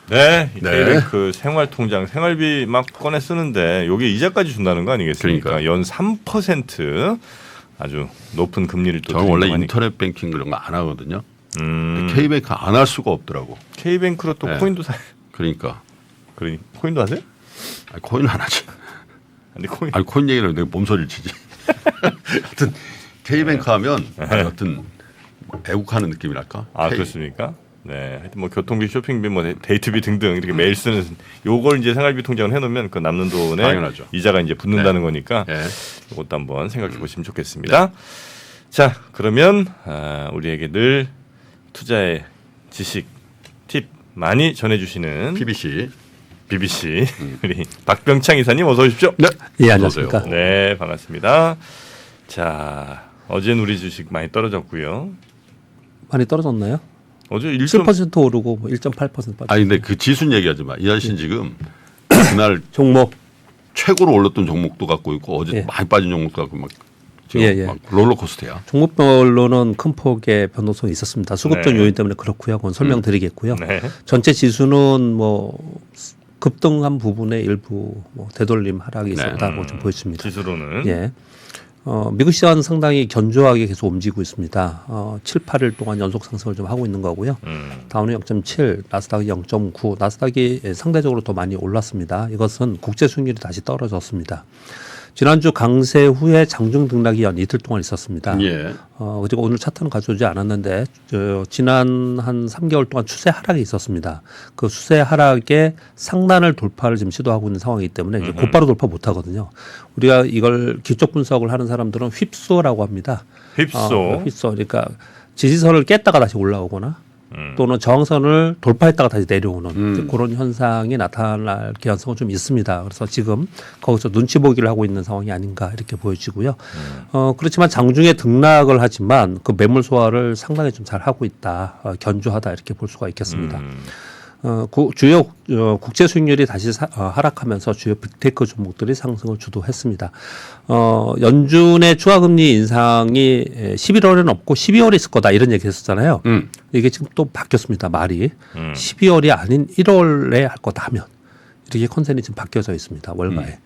네, 네. K뱅크 생활통장 생활비 막 꺼내 쓰는데 여기 이자까지 준다는 거 아니겠습니까? 그러니까. 연 3% 아주 높은 금리를 또 저는 원래 드린다고 인터넷 뱅킹 그런 거 안 하거든요. 하니. K뱅크 안 할 수가 없더라고. K뱅크로 또 네. 코인도 사. 그러니까 그러니 코인도 하세요? 아니, 코인 안 하지. 근데 코인. 아니 코인 얘기를 내가 몸소리를 치지. 하여튼 K뱅크 하면 하여튼 애국하는 느낌이랄까. 아 그렇습니까? 네, 하여튼 뭐 교통비, 쇼핑비, 뭐 데이트비 등등 이렇게 매일 쓰는 요걸 이제 생활비 통장을 해놓으면 그 남는 돈에 당연하죠. 이자가 이제 붙는다는 거니까 네. 이것도 한번 생각해 보시면 좋겠습니다. 자, 그러면 우리에게 늘 투자의 지식, 팁 많이 전해주시는 PBC. BBC 우리 박병창 이사님 어서 오십시오. 네. 예, 안녕하십니까. 네, 반갑습니다. 자, 어제는 우리 주식 많이 떨어졌고요. 많이 떨어졌나요? 어제 1. 7% 오르고 뭐 1.8% 빠졌어요. 아니 근데 그 지순 얘기하지 마. 이 아저씨는 지금 그날 종목 최고로 올랐던 종목도 갖고 있고 어제 예. 많이 빠진 종목도 갖고 막 지금 예, 예. 막 롤러코스터야. 종목별로는 큰 폭의 변동성이 있었습니다. 수급적 네. 요인 때문에 그렇고요. 그건 설명드리겠고요. 네. 전체 지수는 뭐 급등한 부분에 일부 뭐 되돌림 하락이 있었다고 좀 보여집니다. 지수로는 예. 미국 시장은 상당히 견조하게 계속 움직이고 있습니다. 7, 8일 동안 연속 상승을 좀 하고 있는 거고요. 다우는 0.7, 나스닥이 0.9, 나스닥이 상대적으로 더 많이 올랐습니다. 이것은 국제 수익률이 다시 떨어졌습니다. 지난주 강세 후에 장중 등락이 연 이틀 동안 있었습니다. 예. 그리고 오늘 차트는 가져오지 않았는데 지난 한 3개월 동안 추세 하락이 있었습니다. 그 추세 하락의 상단을 돌파를 지금 시도하고 있는 상황이기 때문에 이제 곧바로 돌파 못 하거든요. 우리가 이걸 기쪽 분석을 하는 사람들은 휩소라고 합니다. 휩소. 휩소. 그러니까 지지선을 깼다가 다시 올라오거나 또는 저항선을 돌파했다가 다시 내려오는 그런 현상이 나타날 개연성은 좀 있습니다. 그래서 지금 거기서 눈치 보기를 하고 있는 상황이 아닌가 이렇게 보여지고요. 그렇지만 장중에 등락을 하지만 그 매물 소화를 상당히 좀 잘 하고 있다, 견조하다 이렇게 볼 수가 있겠습니다. 주요 국제 수익률이 다시 하락하면서 주요 빅테크 종목들이 상승을 주도했습니다. 연준의 추가금리 인상이 11월에는 없고 12월에 있을 거다 이런 얘기 했었잖아요. 이게 지금 또 바뀌었습니다. 말이 12월이 아닌 1월에 할 거다 하면 이렇게 컨센이 지금 바뀌어져 있습니다. 월가에.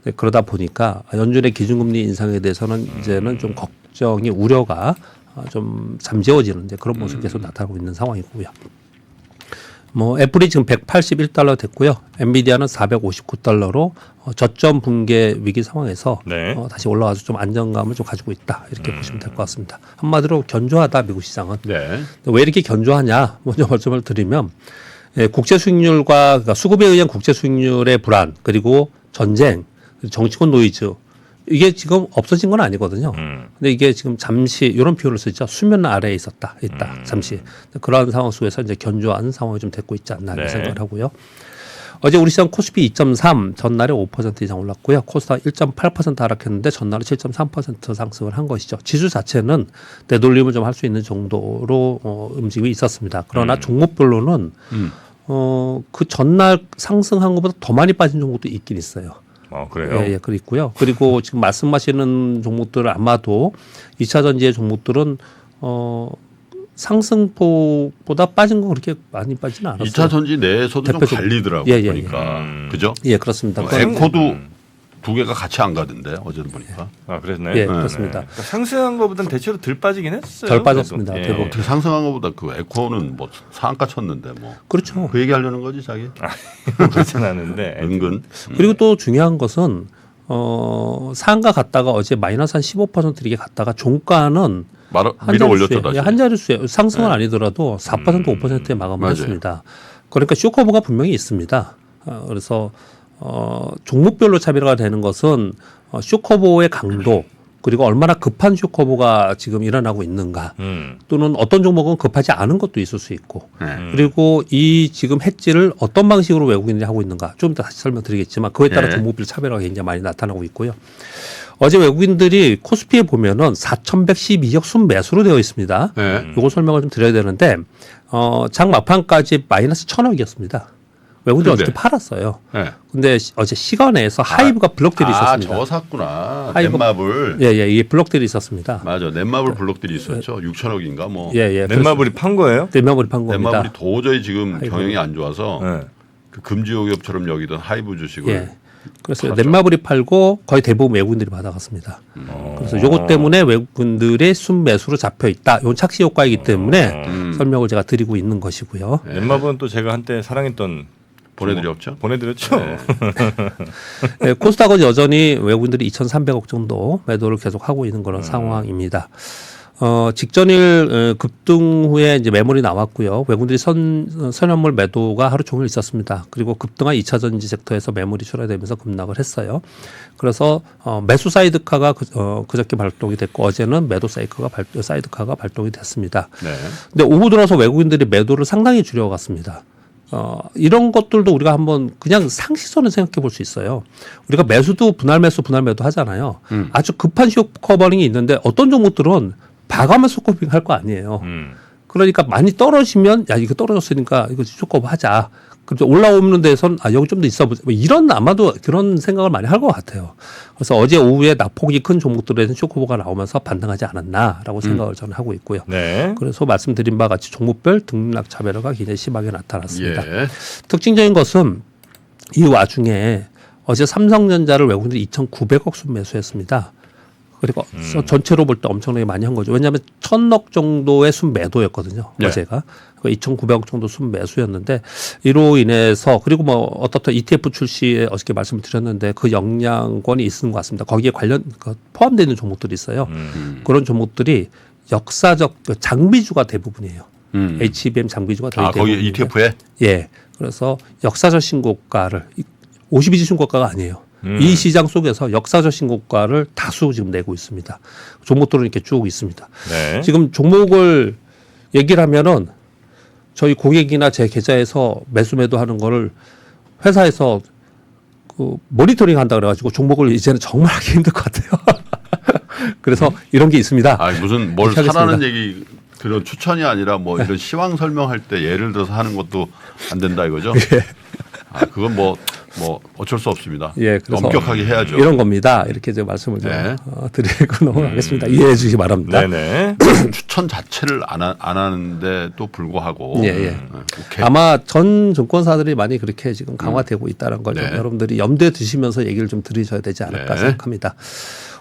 네, 그러다 보니까 연준의 기준금리 인상에 대해서는 이제는 좀 걱정이 우려가 좀 잠재워지는 이제 그런 모습이 계속 나타나고 있는 상황이고요. 뭐 애플이 지금 181달러 됐고요. 엔비디아는 459달러로 저점 붕괴 위기 상황에서 네. 다시 올라와서 좀 안정감을 좀 가지고 있다 이렇게 보시면 될 것 같습니다. 한마디로 견조하다 미국 시장은. 네. 왜 이렇게 견조하냐 먼저 말씀을 드리면 국제 수익률과 그러니까 수급에 의한 국제 수익률의 불안 그리고 전쟁, 정치권 노이즈 이게 지금 없어진 건 아니거든요. 근데 이게 지금 잠시 이런 표현을 쓰죠. 수면 아래에 있다. 잠시 그러한 상황 속에서 이제 견조한 상황이 좀 됐고 있지 않나 네. 생각을 하고요. 어제 우리 시장 코스피 2.3 전날에 5% 이상 올랐고요. 코스닥 1.8% 하락했는데 전날에 7.3% 상승을 한 것이죠. 지수 자체는 되돌림을 좀 할 수 있는 정도로 움직임이 있었습니다. 그러나 종목별로는 그 전날 상승한 것보다 더 많이 빠진 종목도 있긴 있어요. 그래요? 예, 그렇고요. 그리고 지금 말씀하시는 종목들은 아마도 2차 전지의 종목들은 상승폭보다 빠진 건 그렇게 많이 빠지는 않았어요. 2차 전지 내에서도 좀 대표적- 갈리더라고 예, 예, 보니까. 그죠? 예, 그렇습니다. 에코도 두 개가 같이 안 가던데 어제도 보니까. 아, 그랬나요? 예, 그렇습니다. 그러니까 상승한 것보다는 대체로 덜 빠지긴 했어요. 덜 빠졌습니다. 그래도. 대부분. 어떻게 상승한 것보다 그 에코는 뭐 상한가 쳤는데 뭐. 그렇죠. 그 얘기 하려는 거지 자기? 그렇진 않은데. 은근. 그리고 또 중요한 것은 상가 갔다가 어제 마이너스 한 15% 이렇게 갔다가 종가는 밀어 올렸죠 다시. 한 자릿수에 상승은 아니더라도 4% 5%에 마감을 맞아요. 했습니다. 그러니까 쇼커버가 분명히 있습니다. 그래서 종목별로 차별화가 되는 것은 쇼커버의 강도 그리고 얼마나 급한 쇼커버가 지금 일어나고 있는가 또는 어떤 종목은 급하지 않은 것도 있을 수 있고 그리고 이 지금 해지를 어떤 방식으로 외국인들이 하고 있는가 좀 이따 다시 설명드리겠지만 그에 따라 종목별 차별화가 굉장히 많이 나타나고 있고요. 어제 외국인들이 코스피에 보면은 4,112억 순매수로 되어 있습니다. 네. 이거 설명을 좀 드려야 되는데 장 막판까지 마이너스 1,000억이었습니다. 외국인들이 근데? 어저께 팔았어요. 네. 근데 어제 시간에서 하이브가 블록들이 있었습니다. 저거 샀구나. 하이브- 넷마블. 예, 이게 블록들이 있었습니다. 맞아. 넷마블 블록들이 있었죠. 6천억인가 뭐. 예. 넷마블이 판 거예요? 넷마블이 판 겁니다. 넷마블이 도저히 지금 하이브. 경영이 안 좋아서 네. 그 금지옥엽처럼 여기던 하이브 주식을 예. 그래서 팔았죠. 넷마블이 팔고 거의 대부분 외국인들이 받아갔습니다. 그래서 요것 때문에 외국인들의 순매수로 잡혀 있다. 이건 착시 효과이기 때문에 설명을 제가 드리고 있는 것이고요. 넷마블은 또 제가 한때 사랑했던 보내드렸죠. 보내드렸죠. 네. 네, 코스닥은 여전히 외국인들이 2,300억 정도 매도를 계속 하고 있는 그런 상황입니다. 직전일 급등 후에 이제 매물이 나왔고요. 외국인들이 선현물 매도가 하루 종일 있었습니다. 그리고 급등한 2차 전지 섹터에서 매물이 출하되면서 급락을 했어요. 그래서 매수 사이드카가 그저께 발동이 됐고 어제는 매도 사이드카가 발동이 됐습니다. 네. 근데 오후 들어서 외국인들이 매도를 상당히 줄여갔습니다. 이런 것들도 우리가 한번 그냥 상식선을 생각해 볼 수 있어요. 우리가 매수도 분할 매도 하잖아요. 아주 급한 쇼 커버링이 있는데 어떤 종목들은 봐가면서 커버링 할 거 아니에요. 그러니까 많이 떨어지면 야 이거 떨어졌으니까 이거 쇼커버 하자. 그럼 올라오는 데선 아 여기 좀 더 있어 보자. 뭐 이런 아마도 그런 생각을 많이 할 것 같아요. 그래서 어제 오후에 낙폭이 큰 종목들에는 쇼커버가 나오면서 반등하지 않았나라고 생각을 저는 하고 있고요. 네. 그래서 말씀드린 바와 같이 종목별 등락 차별화가 굉장히 심하게 나타났습니다. 예. 특징적인 것은 이 와중에 어제 삼성전자를 외국인들이 2,900억 순매수했습니다. 그리고 전체로 볼 때 엄청나게 많이 한 거죠. 왜냐하면 1,000억 정도의 순매도였거든요. 네. 어제가. 2,900억 정도 순매수였는데 이로 인해서 그리고 뭐 어떻든 ETF 출시에 어저께 말씀을 드렸는데 그 영향권이 있는 것 같습니다. 거기에 포함되어 있는 종목들이 있어요. 그런 종목들이 역사적 장비주가 대부분이에요. HBM 장비주가 거의 거기 대부분인데. ETF에? 예. 그래서 역사적 신고가를 52주 신고가가 아니에요. 이 시장 속에서 역사적 신고가를 다수 지금 내고 있습니다. 종목들은 이렇게 쭉 있습니다. 네. 지금 종목을 얘기를 하면은 저희 고객이나 제 계좌에서 매도 하는 거를 회사에서 그 모니터링 한다 그래가지고 종목을 이제는 정말 하기 힘들 것 같아요. 그래서 이런 게 있습니다. 아 무슨 뭘 이렇게 사라는 하겠습니다. 얘기 그런 추천이 아니라 뭐 이런 시황 설명할 때 예를 들어서 하는 것도 안 된다 이거죠? 아 그건 뭐 어쩔 수 없습니다. 예, 그래서 엄격하게 해야죠. 이런 겁니다. 이렇게 제가 말씀을 좀 네. 드리고 넘어가겠습니다. 이해해 주시기 바랍니다. 네네. 추천 자체를 안 하는데도 불구하고 예. 오케이. 아마 전 증권사들이 많이 그렇게 지금 강화되고 있다는 걸 좀 네. 여러분들이 염두에 두시면서 얘기를 좀 들으셔야 되지 않을까 네. 생각합니다.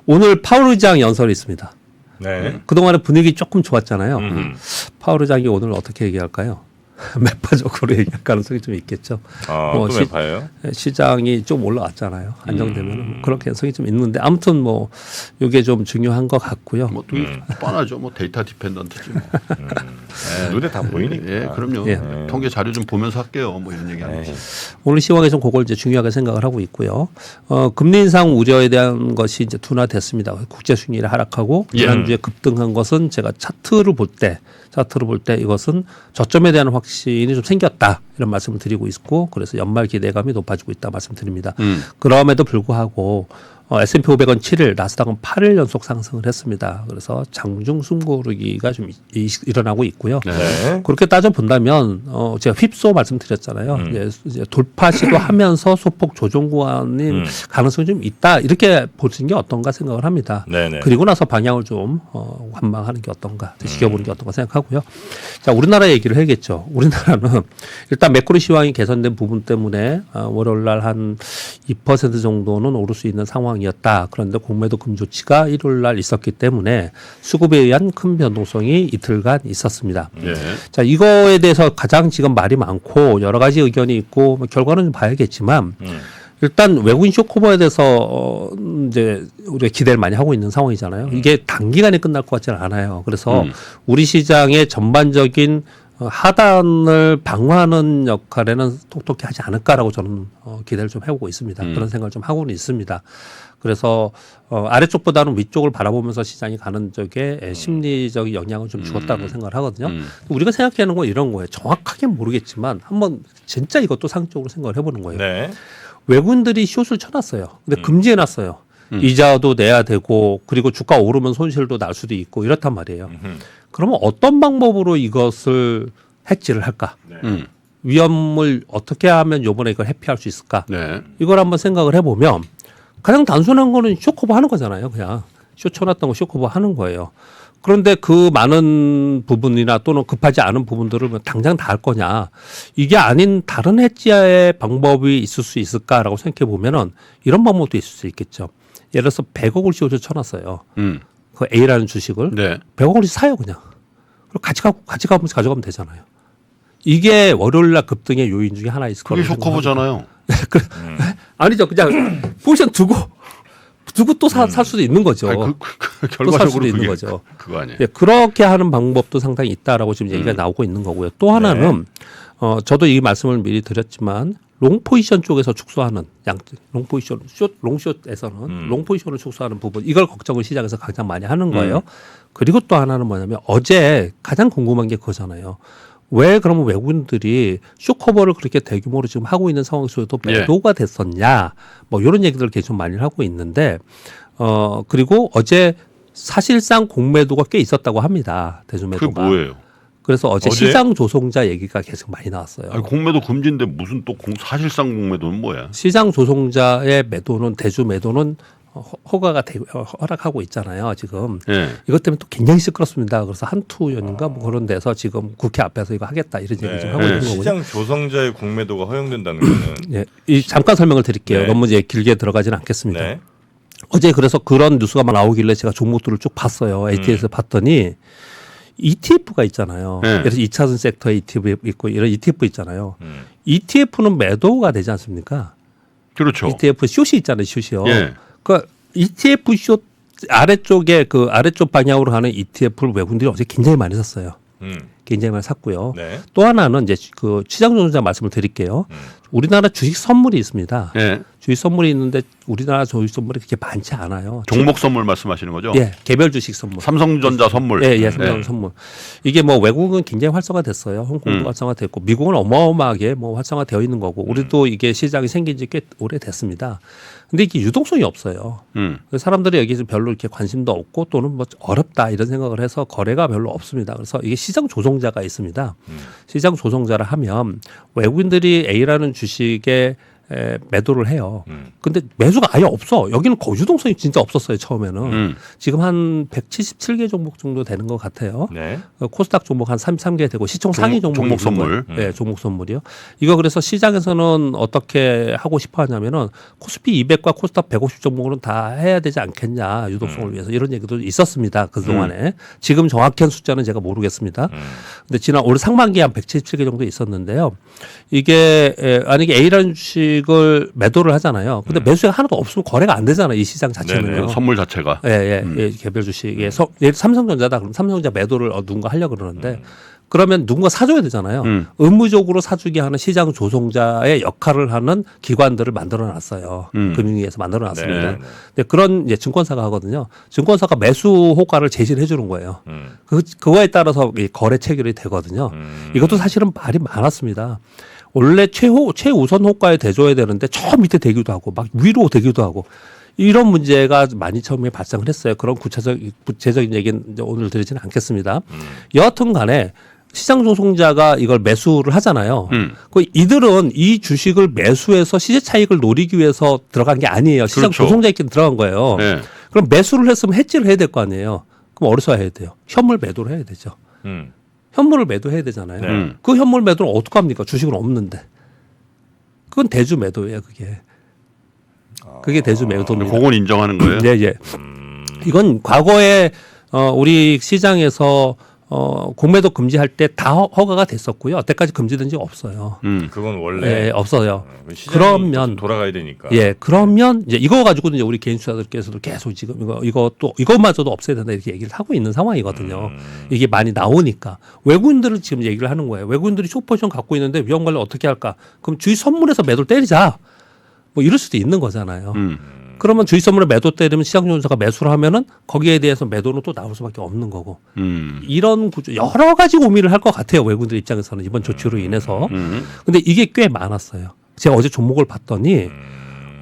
오늘 파월 의장 연설이 있습니다. 네. 그동안에 분위기 조금 좋았잖아요. 파월 의장이 오늘 어떻게 얘기할까요? 매파적으로 얘기할 가능성이 좀 있겠죠. 또 매파예요? 시장이 좀 올라왔잖아요. 안정되면 그런 가능성이 좀 있는데 아무튼 뭐 이게 좀 중요한 것 같고요. 뭐 또 뻔하죠. 뭐 데이터 디펜던트지 뭐. 눈에 다 보이니까. 예, 그럼요. 예. 통계 자료 좀 보면서 할게요. 뭐 이런 얘기 하는 거지. 오늘 시황에서 그걸 이제 중요하게 생각을 하고 있고요. 금리 인상 우려에 대한 것이 이제 둔화됐습니다. 국제 수익률이 하락하고 예. 지난주에 급등한 것은 제가 차트를 볼 때 이것은 저점에 대한 확신이 좀 생겼다 이런 말씀을 드리고 있고 그래서 연말 기대감이 높아지고 있다 말씀드립니다. 그럼에도 불구하고 S&P 500은 7일, 나스닥은 8일 연속 상승을 했습니다. 그래서 장중 숨고르기가 좀 일어나고 있고요. 네. 그렇게 따져 본다면 제가 휩소 말씀드렸잖아요. 이제 돌파 시도하면서 소폭 조정 구간인 가능성이 좀 있다. 이렇게 보시는 게 어떤가 생각을 합니다. 네네. 그리고 나서 방향을 좀 관망하는 게 어떤가, 지켜보는 게 어떤가 생각하고요. 자, 우리나라 얘기를 해야겠죠. 우리나라는 일단 매크로 시황이 개선된 부분 때문에 월요일 날 한 2% 정도는 오를 수 있는 상황이었다. 그런데 공매도 금 조치가 일요일 날 있었기 때문에 수급에 의한 큰 변동성이 이틀간 있었습니다. 예. 자, 이거에 대해서 가장 지금 말이 많고 여러 가지 의견이 있고 뭐 결과는 좀 봐야겠지만 일단 외국인 쇼커버에 대해서 이제 우리가 기대를 많이 하고 있는 상황이잖아요. 이게 단기간에 끝날 것 같지는 않아요. 그래서 우리 시장의 전반적인 하단을 방어하는 역할에는 톡톡히 하지 않을까라고 저는 기대를 좀 해보고 있습니다. 그런 생각을 좀 하고는 있습니다. 그래서 아래쪽보다는 위쪽을 바라보면서 시장이 가는 쪽에 심리적인 영향을 좀 주었다고 생각을 하거든요. 우리가 생각하는 건 이런 거예요. 정확하게 모르겠지만 한번 진짜 이것도 상식적으로 생각을 해보는 거예요. 네. 외국인들이 숏을 쳐놨어요. 근데 금지해놨어요. 이자도 내야 되고 그리고 주가 오르면 손실도 날 수도 있고 이렇단 말이에요. 그러면 어떤 방법으로 이것을 해지를 할까? 위험을 어떻게 하면 요번에 이걸 회피할 수 있을까? 네. 이걸 한번 생각을 해보면 가장 단순한 거는 쇼커버 하는 거잖아요. 그냥 쇼 쳐놨던 거 쇼커버 하는 거예요. 그런데 그 많은 부분이나 또는 급하지 않은 부분들을 당장 다 할 거냐. 이게 아닌 다른 해지의 방법이 있을 수 있을까라고 생각해 보면은 이런 방법도 있을 수 있겠죠. 예를 들어서 100억을 씌워서 쳐놨어요. 그 A라는 주식을 네. 100억을 사요 그냥. 그리고 같이 가면서 가져가면 되잖아요. 이게 월요일날 급등의 요인 중에 하나 있을 그게 거라고 쇼커버잖아요. 아니죠. 그냥 포지션 두고 또 살 수도 있는 거죠. 아니, 또 살 결과적으로 수도 있는 그게 거죠. 그거 아니에요. 예, 그렇게 하는 방법도 상당히 있다라고 지금 얘기가 나오고 있는 거고요. 또 하나는 저도 이 말씀을 미리 드렸지만 롱 포지션 쪽에서 축소하는 롱 포지션 롱숏에서는 롱 포지션을 축소하는 부분 이걸 걱정을 시장에서 가장 많이 하는 거예요. 그리고 또 하나는 뭐냐면 어제 가장 궁금한 게 그거잖아요. 왜 그러면 외국인들이 쇼커버를 그렇게 대규모로 지금 하고 있는 상황 속에도 매도가 됐었냐 뭐 이런 얘기들을 계속 많이 하고 있는데 그리고 어제 사실상 공매도가 꽤 있었다고 합니다. 대주매도가. 그게 뭐예요? 그래서 어제 어제? 시장 조성자 얘기가 계속 많이 나왔어요. 아니, 공매도 금지인데 무슨 또 사실상 공매도는 뭐야? 시장 조성자의 매도는 대주 매도는 허락하고 있잖아요. 지금 예. 이것 때문에 또 굉장히 시끄럽습니다. 그래서 한투 의원인가 뭐 그런 데서 지금 국회 앞에서 이거 하겠다 이런 얘기 좀 하고 있는 거고요. 시장 조성자의 공매도가 허용된다는 거는 예, 이 잠깐 설명을 드릴게요. 네. 너무 이제 길게 들어가지는 않겠습니다. 네. 어제 그래서 그런 뉴스가 막 나오길래 제가 종목들을 쭉 봤어요. ATS에서 봤더니 ETF가 있잖아요. 네. 그래서 2차전 섹터 ETF 있고 이런 ETF 있잖아요. ETF는 매도가 되지 않습니까? 그렇죠. ETF 숏이 있잖아요. 숏이요. 예. 그 ETF 숏 아래쪽에 그 아래쪽 방향으로 가는 ETF를 외국인들이 어제 굉장히 많이 샀어요. 굉장히 많이 샀고요. 네. 또 하나는 이제 그 시장 조정자 말씀을 드릴게요. 우리나라 주식 선물이 있습니다. 예. 주식 선물이 있는데 우리나라 주식 선물이 그렇게 많지 않아요. 종목 선물 말씀하시는 거죠? 예, 개별 주식 선물. 삼성전자 선물. 예, 예, 삼성 선물. 이게 뭐 외국은 굉장히 활성화됐어요. 홍콩도 활성화됐고 미국은 어마어마하게 뭐 활성화되어 있는 거고 우리도 이게 시장이 생긴 지 꽤 오래됐습니다. 근데 이게 유동성이 없어요. 그래서 사람들이 여기서 별로 이렇게 관심도 없고 또는 뭐 어렵다 이런 생각을 해서 거래가 별로 없습니다. 그래서 이게 시장 조종자가 있습니다. 시장 조종자를 하면 외국인들이 A라는 주식에 매도를 해요. 근데 매수가 아예 없어. 여기는 유동성이 진짜 없었어요. 처음에는. 지금 한 177개 종목 정도 되는 것 같아요. 네. 코스닥 종목 한 33개 되고 시총 상위 종목 종목 선물. 네, 종목 선물이요. 이거 그래서 시장에서는 어떻게 하고 싶어 하냐면은 코스피 200과 코스닥 150 종목은 다 해야 되지 않겠냐. 유동성을 위해서 이런 얘기도 있었습니다. 그동안에. 지금 정확한 숫자는 제가 모르겠습니다. 근데 지난 올 상반기에 한 177개 정도 있었는데요. 이게 만약에 A라는 주식을 매도를 하잖아요. 근데 매수가 하나도 없으면 거래가 안 되잖아요. 이 시장 자체는요. 네네. 선물 자체가. 예, 개별 주식에 삼성전자다 그럼 삼성전자 매도를 누군가 하려고 그러는데 그러면 누군가 사줘야 되잖아요. 의무적으로 사주게 하는 시장 조성자의 역할을 하는 기관들을 만들어 놨어요. 금융위에서 만들어 놨습니다. 네, 네. 근데 그런 이제 증권사가 하거든요. 증권사가 매수 호가를 제시를 해주는 거예요. 그거에 따라서 이 거래 체결이 되거든요. 이것도 사실은 말이 많았습니다. 원래 최우선 호가에 대줘야 되는데 저 밑에 대기도 하고 막 위로 대기도 하고 이런 문제가 많이 처음에 발생을 했어요. 그런 구체적인 얘기는 이제 오늘 드리지는 않겠습니다. 여하튼 간에 시장 조성자가 이걸 매수를 하잖아요. 그 이들은 이 주식을 매수해서 시세 차익을 노리기 위해서 들어간 게 아니에요. 시장 그렇죠. 조성자에게 들어간 거예요. 네. 그럼 매수를 했으면 해지를 해야 될 거 아니에요. 그럼 어디서 해야 돼요? 현물 매도를 해야 되죠. 현물을 매도해야 되잖아요. 네. 그 현물 매도는 어떻게 합니까? 주식은 없는데. 그건 대주 매도예요, 그게. 그게 대주 매도입니다. 그건 인정하는 거예요? 예, 예. 이건 과거에 우리 시장에서 공매도 금지할 때 다 허가가 됐었고요. 때까지 금지된 적 없어요. 그건 원래 예, 없어요. 시장이 그러면 돌아가야 되니까. 예, 그러면 이제 이거 가지고는 이제 우리 개인 투자자들께서도 계속 지금 이것마저도 없애야 된다 이렇게 얘기를 하고 있는 상황이거든요. 이게 많이 나오니까 외국인들은 지금 얘기를 하는 거예요. 외국인들이 숏포지션 갖고 있는데 위험 관리 어떻게 할까? 그럼 주식 선물에서 매도를 때리자. 뭐 이럴 수도 있는 거잖아요. 그러면 주식 선물에 매도 때리면 시장 조정자가 매수를 하면은 거기에 대해서 매도는 또 나올 수밖에 없는 거고. 이런 구조 여러 가지 고민을 할 것 같아요. 외국인들 입장에서는 이번 조치로 인해서. 근데 이게 꽤 많았어요. 제가 어제 종목을 봤더니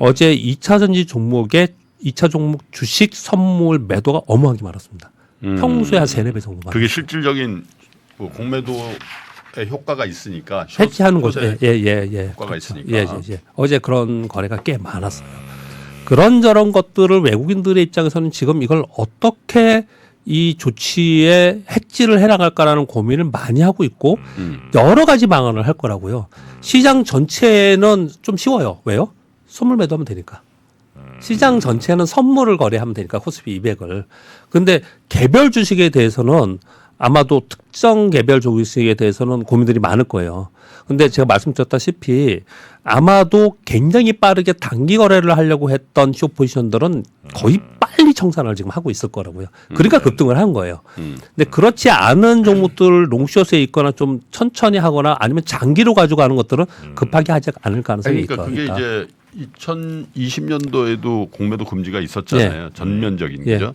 어제 2차 전지 종목의 2차 종목 주식 선물 매도가 어마하게 많았습니다. 평소에 한 3-4배 정도 많아요. 그게 실질적인 뭐 공매도 효과가 있으니까 해지하는 거죠. 숏에 예. 효과가 있으니까. 예. 어제 그런 거래가 꽤 많았어요. 그런저런 것들을 외국인들의 입장에서는 지금 이걸 어떻게 이 조치에 해지를 해나갈까라는 고민을 많이 하고 있고 여러 가지 방안을 할 거라고요. 시장 전체는 좀 쉬워요. 왜요? 선물 매도하면 되니까. 시장 전체는 선물을 거래하면 되니까 코스피 200을. 근데 개별 주식에 대해서는 아마도 특정 개별 주식에 대해서는 고민들이 많을 거예요. 근데 제가 말씀드렸다시피 아마도 굉장히 빠르게 단기 거래를 하려고 했던 숏 포지션들은 거의 빨리 청산을 지금 하고 있을 거라고요. 그러니까 급등을 한 거예요. 근데 그렇지 않은 종목들 롱숏에 있거나 좀 천천히 하거나 아니면 장기로 가져가는 것들은 급하게 하지 않을 가능성이 그러니까 있거니까. 그게 이제 2020년도에도 공매도 금지가 있었잖아요. 전면적인 예. 거죠.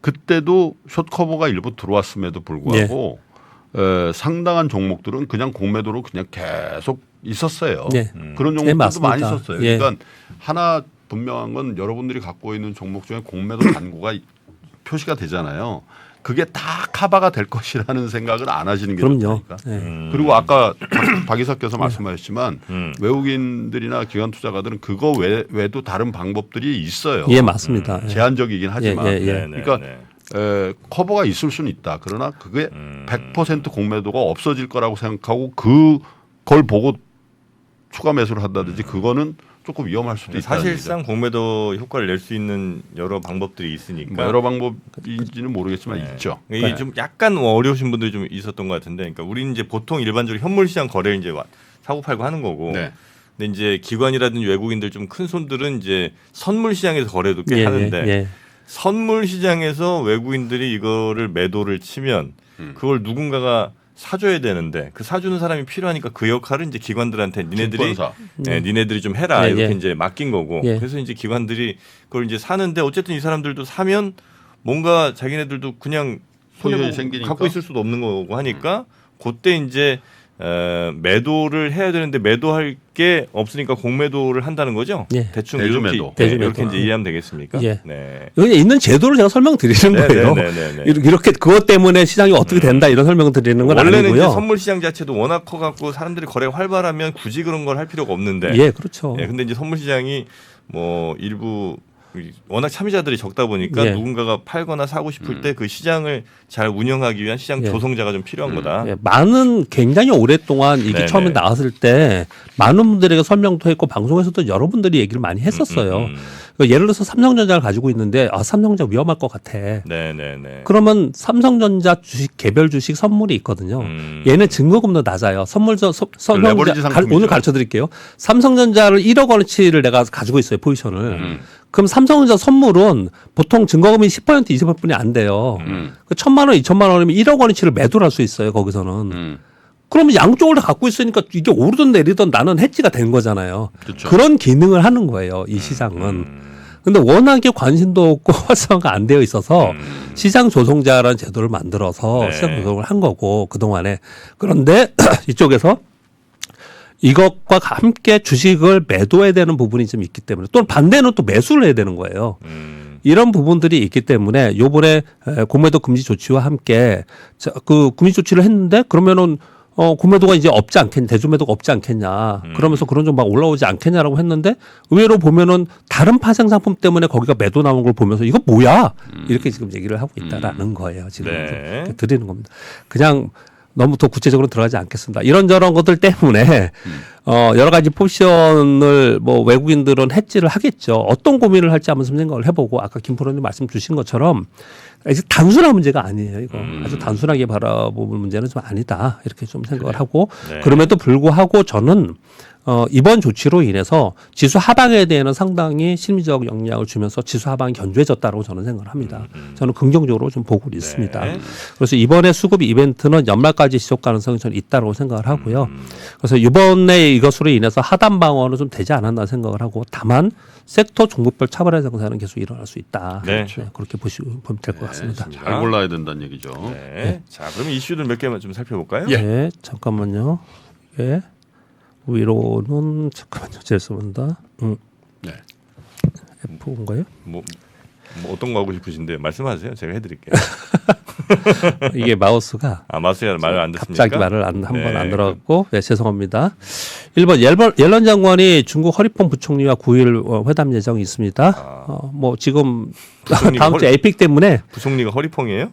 그때도 숏 커버가 일부 들어왔음에도 불구하고 상당한 종목들은 그냥 공매도로 그냥 계속 있었어요. 예. 그런 네, 종목들도 맞습니다. 많이 있었어요. 예. 그러니까 하나 분명한 건 여러분들이 갖고 있는 종목 중에 공매도 단고가 표시가 되잖아요. 그게 다 커버가 될 것이라는 생각을 안 하시는 게 그럼요. 좋다니까. 예. 그리고 아까 박 이사께서 말씀하셨지만 외국인들이나 기관 투자가들은 그거 외에도 다른 방법들이 있어요. 예, 맞습니다. 예. 제한적이긴 하지만 예. 그러니까 커버가 있을 수는 있다. 그러나 그게 100% 공매도가 없어질 거라고 생각하고 그걸 보고 추가 매수를 한다든지 그거는 조금 위험할 수도 있다. 사실상 공매도 효과를 낼 수 있는 여러 방법들이 있으니까 뭐 여러 방법인지는 모르겠지만 있죠. 이게 좀 약간 어려우신 분들이 좀 있었던 것 같은데, 그러니까 우리는 이제 보통 일반적으로 현물 시장 거래를 이제 사고 팔고 하는 거고, 네. 근데 이제 기관이라든지 외국인들 좀 큰 손들은 이제 선물 시장에서 거래도 꽤 하는데 예. 선물 시장에서 외국인들이 이거를 매도를 치면 그걸 누군가가 사줘야 되는데 그 사주는 사람이 필요하니까 그 역할을 이제 기관들한테 니네들이 증권사. 니네들이 좀 해라 이렇게 예. 이제 맡긴 거고 예. 그래서 이제 기관들이 그걸 이제 사는데 어쨌든 이 사람들도 사면 뭔가 자기네들도 그냥 손에 손실이 뭐 생기니까. 갖고 있을 수도 없는 거고 하니까 그때 이제 매도를 해야 되는데 매도할 게 없으니까 공매도를 한다는 거죠. 예. 대충 대주매도. 이렇게, 대주매도. 이렇게 이제 이해하면 되겠습니까? 예. 네. 여기 있는 제도를 제가 설명드리는 거예요. 네네네네. 이렇게 그것 때문에 시장이 어떻게 된다 이런 설명을 드리는 건 원래는 아니고요. 이제 선물 시장 자체도 워낙 커갖고 사람들이 거래가 활발하면 굳이 그런 걸 할 필요가 없는데. 예, 그렇죠. 예, 근데 이제 선물 시장이 뭐 일부 워낙 참여자들이 적다 보니까 예. 누군가가 팔거나 사고 싶을 때 그 시장을 잘 운영하기 위한 시장 예. 조성자가 좀 필요한 거다. 예, 많은 굉장히 오랫동안 이게 네네. 처음에 나왔을 때 많은 분들에게 설명도 했고 방송에서도 여러분들이 얘기를 많이 했었어요. 예를 들어서 삼성전자를 가지고 있는데 삼성전자 위험할 것 같아. 네네네. 그러면 삼성전자 주식 개별 주식 선물이 있거든요. 얘는 증거금도 낮아요. 레버리지 상품이죠. 오늘 가르쳐 드릴게요. 삼성전자를 1억 원어치를 내가 가지고 있어요. 포지션을. 그럼 삼성전자 선물은 보통 증거금이 10% 20%뿐이 안 돼요. 그 1,000만 원, 2,000만 원이면 1억 원어치를 매도를 할 수 있어요. 거기서는. 그러면 양쪽을 다 갖고 있으니까 이게 오르든 내리든 나는 해지가 된 거잖아요. 그렇죠. 그런 기능을 하는 거예요. 이 시장은. 근데 워낙에 관심도 없고 활성화가 안 되어 있어서 시장 조성자라는 제도를 만들어서 네. 시장 조성을 한 거고 그동안에. 그런데 이쪽에서 이것과 함께 주식을 매도해야 되는 부분이 좀 있기 때문에 또는 반대는 또 매수를 해야 되는 거예요. 이런 부분들이 있기 때문에 요번에 공매도 금지 조치와 함께 그 금지 조치를 했는데 그러면은 공매도가 이제 없지 않겠냐, 대주매도가 없지 않겠냐, 그러면서 그런 좀 막 올라오지 않겠냐라고 했는데 의외로 보면은 다른 파생 상품 때문에 거기가 매도 나온 걸 보면서 이거 뭐야 이렇게 지금 얘기를 하고 있다라는 거예요. 지금 네. 이렇게 드리는 겁니다. 그냥 너무 더 구체적으로 들어가지 않겠습니다. 이런저런 것들 때문에 여러 가지 포지션을 뭐 외국인들은 해지를 하겠죠. 어떤 고민을 할지 한번 좀 생각을 해보고 아까 김 프로님 말씀 주신 것처럼 단순한 문제가 아니에요. 이거 아주 단순하게 바라보는 문제는 좀 아니다. 이렇게 좀 생각을 하고 네. 그럼에도 불구하고 저는 이번 조치로 인해서 지수 하방에 대해서는 상당히 심리적 영향을 주면서 지수 하방이 견조해졌다고 저는 생각을 합니다. 저는 긍정적으로 좀 보고 있습니다. 그래서 이번에 수급 이벤트는 연말까지 지속 가능성이 저는 있다고 생각을 하고요. 그래서 이번에 이것으로 인해서 하단 방어는 좀 되지 않았나 생각을 하고 다만 섹터 종목별 차별화 장세는 계속 일어날 수 있다. 네. 그렇게 보면 될 것 같습니다. 잘 골라야 된다는 얘기죠. 네. 자, 그러면 이슈들 몇 개만 좀 살펴볼까요? 네, 잠깐만요. 예. 위로는 잠깐만요. 죄송합니다. 네. F인가요? 뭐 뭐 어떤 거 하고 싶으신데 말씀하세요. 제가 해드릴게요. 이게 마우스가 마우스가 말을 안 듣습니까? 갑자기 말을 한 번 네. 안 들어갔고 네, 죄송합니다. 1번 옐런 장관이 중국 허리폰 부총리와 9일 회담 예정이 있습니다. 뭐 지금 부총리가 다음 주 에픽 때문에 부총리가 허리퐁이에요?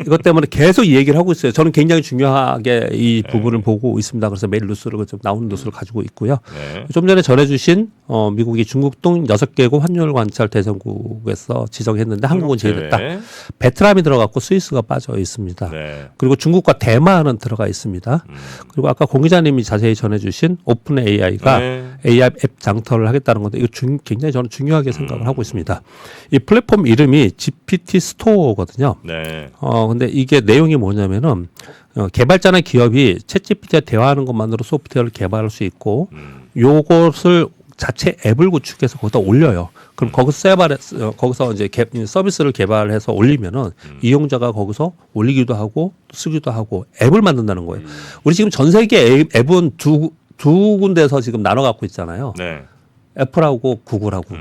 이것 때문에 계속 이 얘기를 하고 있어요. 저는 굉장히 중요하게 이 부분을 보고 있습니다. 그래서 매일 뉴스를 좀 나오는 뉴스를 가지고 있고요. 네. 좀 전에 전해주신 미국이 중국 등 6개국 환율 관찰 대상국에서 지정했는데 한국은 제외됐다. 네. 베트남이 들어갔고 스위스가 빠져 있습니다. 네. 그리고 중국과 대만은 들어가 있습니다. 그리고 아까 공 기자님이 자세히 전해주신 오픈 AI가 네. AI 앱 장터를 하겠다는 건데 이거 굉장히 저는 중요하게 생각을 하고 있습니다. 이 플랫폼 이름이 GPT 스토어거든요. 네. 근데 이게 내용이 뭐냐면은 개발자나 기업이 챗GPT와 대화하는 것만으로 소프트웨어를 개발할 수 있고 요것을 자체 앱을 구축해서 거기다 올려요. 그럼 거기서 이제 서비스를 개발해서 올리면은 이용자가 거기서 올리기도 하고 쓰기도 하고 앱을 만든다는 거예요. 우리 지금 전 세계 앱은 두 군데서 지금 나눠 갖고 있잖아요. 네. 애플하고 구글하고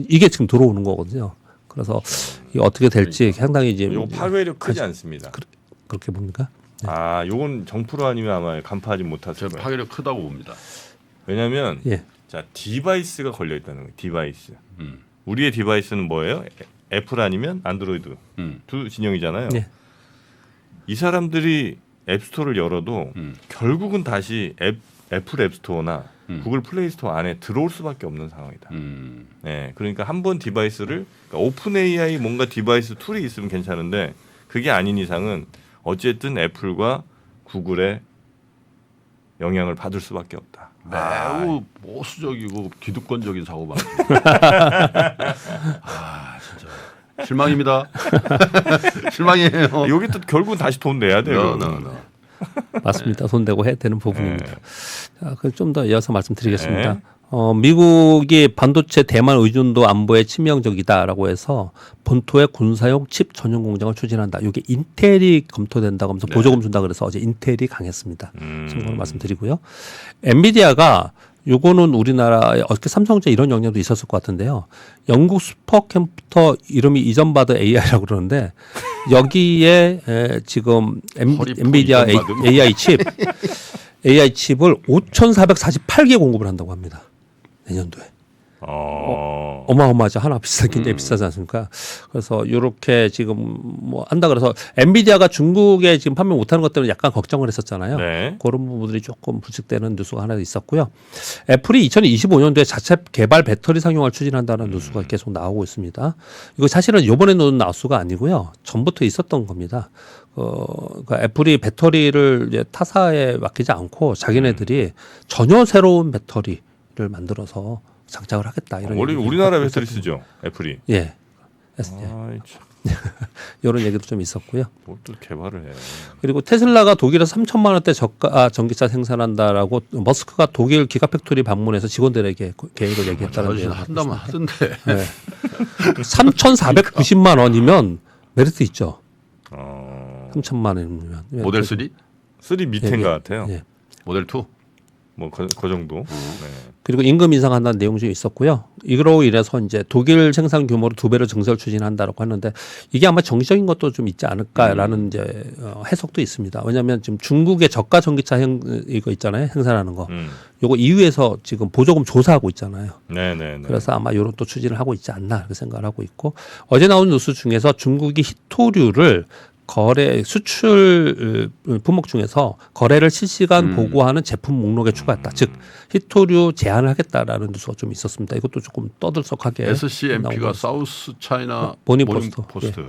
이게 지금 들어오는 거거든요. 그래서 이게 어떻게 될지 상당히 이제 이거 파괴력 크지 않습니다. 그렇게 봅니까? 아, 요건 정프로 아니면 아마 간파하지 못할 제가 거예요. 파괴력 크다고 봅니다. 왜냐하면 예. 자 디바이스가 걸려 있다는 거예요. 디바이스. 우리의 디바이스는 뭐예요? 애플 아니면 안드로이드. 두 진영이잖아요. 예. 이 사람들이 앱스토어를 열어도 결국은 다시 애플 앱스토어나 구글 플레이스토어 안에 들어올 수밖에 없는 상황이다. 네, 그러니까 한 번 디바이스를 그러니까 오픈 AI 뭔가 디바이스 툴이 있으면 괜찮은데 그게 아닌 이상은 어쨌든 애플과 구글의 영향을 받을 수밖에 없다. 매우 보수적이고 기득권적인 사고방. 아 진짜 실망입니다. 실망이에요. 여기 또 결국은 다시 돈 내야 돼요. 맞습니다. 손대고 해야 되는 부분입니다. 자, 그 좀 더 이어서 말씀드리겠습니다. 네. 미국이 반도체 대만 의존도 안보에 치명적이다라고 해서 본토의 군사용 칩 전용 공장을 추진한다. 이게 인텔이 검토된다고 하면서 보조금 준다 그래서 어제 인텔이 강했습니다. 참고로 말씀드리고요. 엔비디아가 요거는 우리나라에 어떻게 삼성전자 이런 영향도 있었을 것 같은데요. 영국 슈퍼컴퓨터 이름이 이전 받은 AI라고 그러는데 여기에 지금 엔비디아 AI 칩을 5,448개 공급을 한다고 합니다. 내년도에. 어마어마하죠. 하나 굉장히 비싸지 않습니까? 그래서 이렇게 지금 뭐 한다 그래서 엔비디아가 중국에 지금 판매 못하는 것 때문에 약간 걱정을 했었잖아요. 네. 그런 부분들이 조금 불식되는 뉴스가 하나 있었고요. 애플이 2025년도에 자체 개발 배터리 상용화를 추진한다는 뉴스가 계속 나오고 있습니다. 이거 사실은 이번에 나온 뉴스가 아니고요. 전부터 있었던 겁니다. 그러니까 애플이 배터리를 이제 타사에 맡기지 않고 자기네들이 전혀 새로운 배터리를 만들어서 장착을 하겠다 이런. 원래 우리나라 배터리 쓰죠, 애플이. 예. 아이, 참. 이런 얘기도 좀 있었고요. 뭘 또 개발을 해. 그리고 테슬라가 독일에서 3천만 원대 저가 전기차 생산한다라고 머스크가 독일 기가 팩토리 방문해서 직원들에게 계획을 얘기했다는 아저씨 내용. 한다면 하던데. 네. 3,490만 원이면 메리트 있죠. 3천만 원이면. 모델 3, 3 밑인 예, 것 같아요. 예. 모델 2. 뭐 그 정도. 네. 그리고 임금 인상한다는 내용 좀 있었고요. 이로 인해서 이제 독일 생산 규모로 2배로 증설 추진한다라고 하는데 이게 아마 정치적인 것도 좀 있지 않을까라는 이제 해석도 있습니다. 왜냐하면 지금 중국의 저가 전기차 이거 있잖아요, 생산하는 거. 요거 EU에서 지금 보조금 조사하고 있잖아요. 네네. 그래서 아마 이런 또 추진을 하고 있지 않나 이렇게 생각을 하고 있고 어제 나온 뉴스 중에서 중국이 히토류를 거래 수출 품목 중에서 거래를 실시간 보고하는 제품 목록에 추가했다. 즉 히토류 제한을 하겠다라는 뉴스가 좀 있었습니다. 이것도 조금 떠들썩하게 SCMP가 사우스 차이나 모닝포스트. 포스트.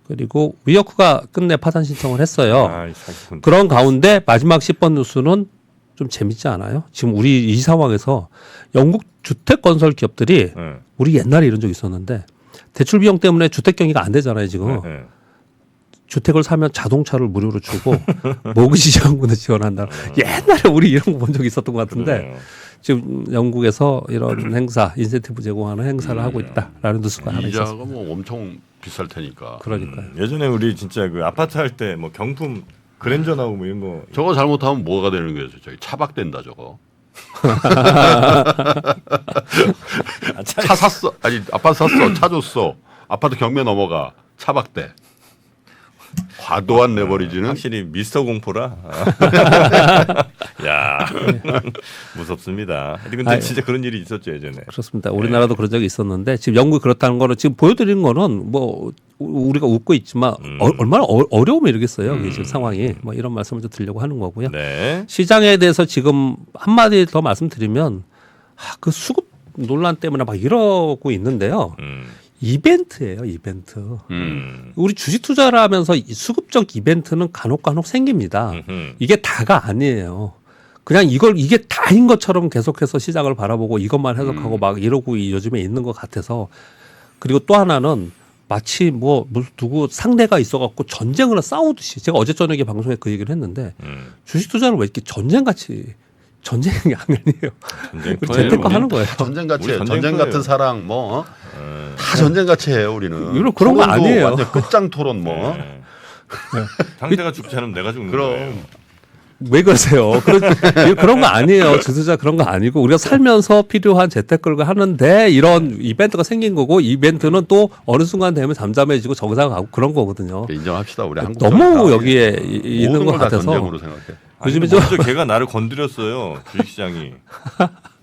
그리고 위어크가 끝내 파산 신청을 했어요. 아이, 사기꾼. 그런 가운데 마지막 10번 뉴스는 좀 재밌지 않아요? 지금 우리 이 상황에서 영국 주택 건설 기업들이 네. 우리 옛날에 이런 적 있었는데 대출 비용 때문에 주택 경기가 안 되잖아요 지금. 네. 주택을 사면 자동차를 무료로 주고 모기지 지원금을 지원한다. 옛날에 우리 이런 거 본 적 있었던 것 같은데 그러네요. 지금 영국에서 이런 행사, 인센티브 제공하는 행사를 하고 있다라는 뉴스가 하나 이자가 있었습니다. 뭐 엄청 비쌀 테니까. 그러니까요. 예전에 우리 진짜 그 아파트 할 때 뭐 경품 그랜저 나오고 뭐 이런 거. 저거 잘못하면 뭐가 되는 거예요? 저기 차박된다 저거. 차 샀어. 아니 아파트 샀어. 차 줬어. 아파트 경매 넘어가. 차박대. 과도한 레버리지는 확실히 미스터 공포라. 야 무섭습니다. 근데 아니, 진짜 그런 일이 있었죠 예전에. 그렇습니다. 우리나라도 그런 적이 있었는데 지금 영국이 그렇다는 거는 지금 보여드린 거는 뭐 우리가 웃고 있지만 얼마나 어려우면 이러겠어요. 이게 지금 상황이 뭐 이런 말씀을 좀 드리려고 하는 거고요. 네. 시장에 대해서 지금 한마디 더 말씀드리면 그 수급 논란 때문에 막 이러고 있는데요. 이벤트예요, 이벤트. 우리 주식 투자를 하면서 이 수급적 이벤트는 간혹 생깁니다. 이게 다가 아니에요. 그냥 이게 다인 것처럼 계속해서 시장을 바라보고 이것만 해석하고 막 이러고 요즘에 있는 것 같아서. 그리고 또 하나는 마치 뭐 누구 상대가 있어갖고 전쟁을 싸우듯이, 제가 어제 저녁에 방송에 그 얘기를 했는데 주식 투자를 왜 이렇게 전쟁이 아니에요. 우리 재테크 하는 거예요. 전쟁같이 해요. 우리 전쟁 전쟁터예요. 같은 사랑 뭐 다 전쟁같이 해요 우리는. 이런 그런 거 토론도 아니에요. 완전 끝장 토론 뭐. 네. 상대가 죽지 않으면 내가 죽는 거예요. 그럼 왜 그러세요? 그런 거 아니에요. 주투자 그런 거 아니고 우리가 살면서 필요한 재테크를 하는데 이런 이벤트가 생긴 거고, 이벤트는 또 어느 순간 되면 잠잠해지고 정상 가고 그런 거거든요. 인정합시다. 우리 한국 너무 여기에 있는 것 모든 걸 다 같아서. 전쟁으로 생각해. 요즘에 먼저 걔가 나를 건드렸어요. 주식시장이.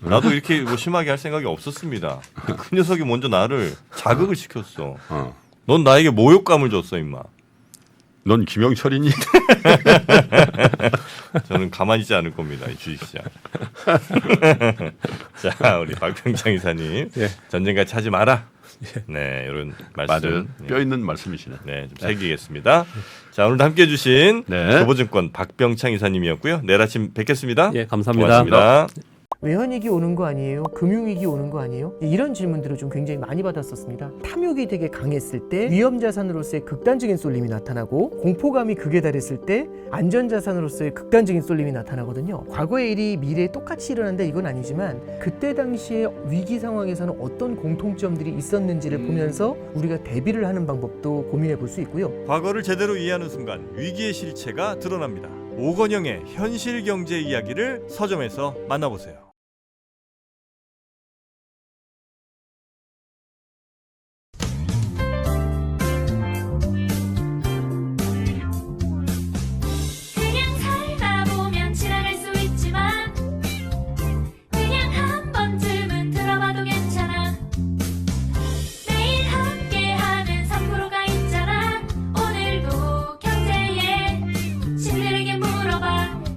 나도 이렇게 뭐 심하게 할 생각이 없었습니다. 근데 그 녀석이 먼저 나를 자극을 시켰어. 넌 나에게 모욕감을 줬어 임마. 넌 김영철이니? 저는 가만히 있지 않을 겁니다. 이 주식시장. 자, 우리 박병창 이사님. 예. 전쟁같이 하지 마라. 네, 이런 말씀. 맞아요. 뼈 있는 말씀이시네. 네, 좀 새기겠습니다. 자, 오늘도 함께해 주신 네. 교보증권 박병창 이사님이었고요. 내일 아침 뵙겠습니다. 예, 감사합니다. 고맙습니다. 외환위기 오는 거 아니에요? 금융위기 오는 거 아니에요? 이런 질문들을 좀 굉장히 많이 받았었습니다. 탐욕이 되게 강했을 때 위험자산으로서의 극단적인 쏠림이 나타나고, 공포감이 극에 달했을 때 안전자산으로서의 극단적인 쏠림이 나타나거든요. 과거의 일이 미래에 똑같이 일어난다 이건 아니지만, 그때 당시에 위기 상황에서는 어떤 공통점들이 있었는지를 보면서 우리가 대비를 하는 방법도 고민해 볼 수 있고요. 과거를 제대로 이해하는 순간 위기의 실체가 드러납니다. 오건영의 현실 경제 이야기를 서점에서 만나보세요.